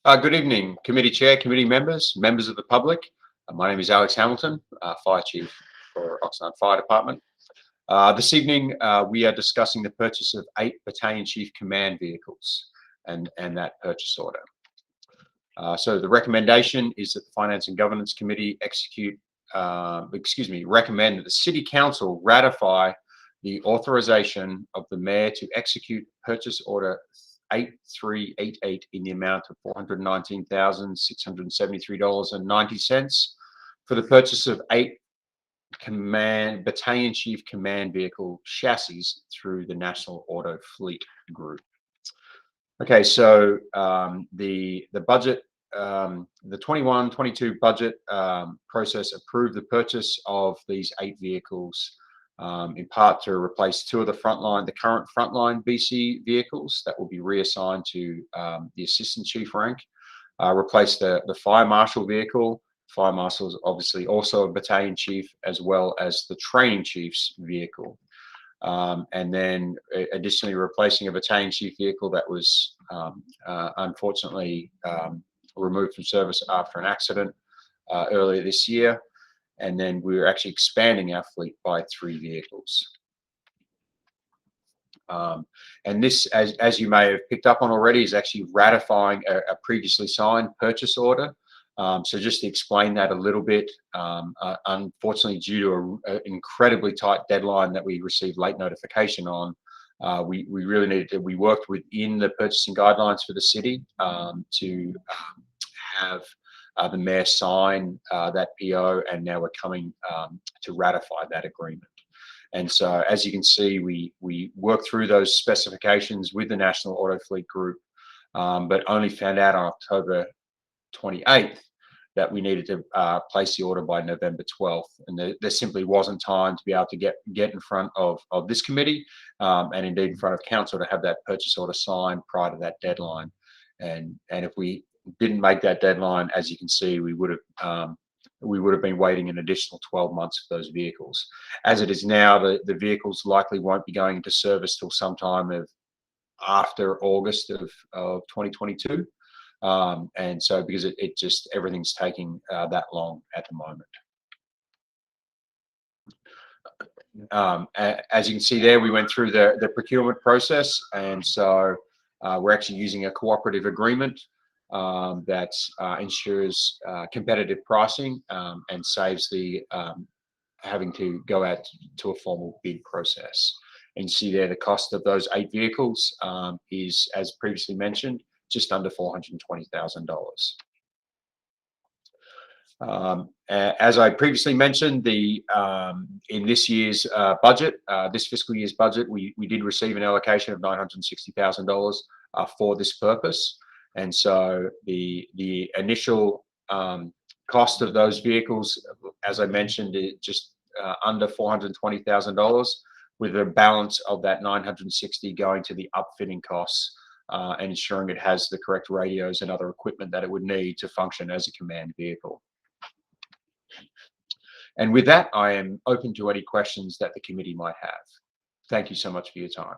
Good evening, committee chair, committee members, members of the public. My name is Alex Hamilton, Fire Chief for Oxnard Fire Department. This evening, we are discussing the purchase of 8 Battalion Chief Command vehicles and that purchase order. So the recommendation is that the Finance and Governance Committee recommend that the City Council ratify the authorization of the Mayor to execute purchase order 8388 in the amount of $419,673.90 for the purchase of 8 Battalion Chief Command Vehicle chassis through the National Auto Fleet Group. Okay, so the budget, the 21-22 budget process approved the purchase of these 8 vehicles in part to replace 2 of the current frontline BC vehicles that will be reassigned to the assistant chief rank, replace the fire marshal vehicle. Fire marshal is obviously also a battalion chief, as well as the training chief's vehicle. And then additionally replacing a battalion chief vehicle that was unfortunately removed from service after an accident earlier this year. And then we're actually expanding our fleet by 3 vehicles. And this, as you may have picked up on already, is actually ratifying a previously signed purchase order. So just to explain that a little bit, unfortunately, due to an incredibly tight deadline that we received late notification on, we really needed to, we worked within the purchasing guidelines for the city to have the mayor sign that PO, and now we're coming to ratify that agreement. And so, as you can see, we worked through those specifications with the National Auto Fleet Group, but only found out on October 28th that we needed to place the order by November 12th. And there simply wasn't time to be able to get in front of this committee and indeed in front of council to have that purchase order signed prior to that deadline. And if we didn't make that deadline, as you can see, we would have been waiting an additional 12 months for those vehicles. As it is now, the vehicles likely won't be going into service till sometime after August of 2022. And so because it just everything's taking that long at the moment. As you can see there, we went through the procurement process, and so we're actually using a cooperative agreement that ensures competitive pricing and saves the having to go out to a formal bid process. And you see there the cost of those 8 vehicles is, as previously mentioned, just under $420,000. As I previously mentioned, in this year's budget, this fiscal year's budget, we did receive an allocation of $960,000 for this purpose. And so the initial cost of those vehicles, as I mentioned, is just under $420,000, with a balance of that $960,000 going to the upfitting costs and ensuring it has the correct radios and other equipment that it would need to function as a command vehicle. And with that, I am open to any questions that the committee might have. Thank you so much for your time.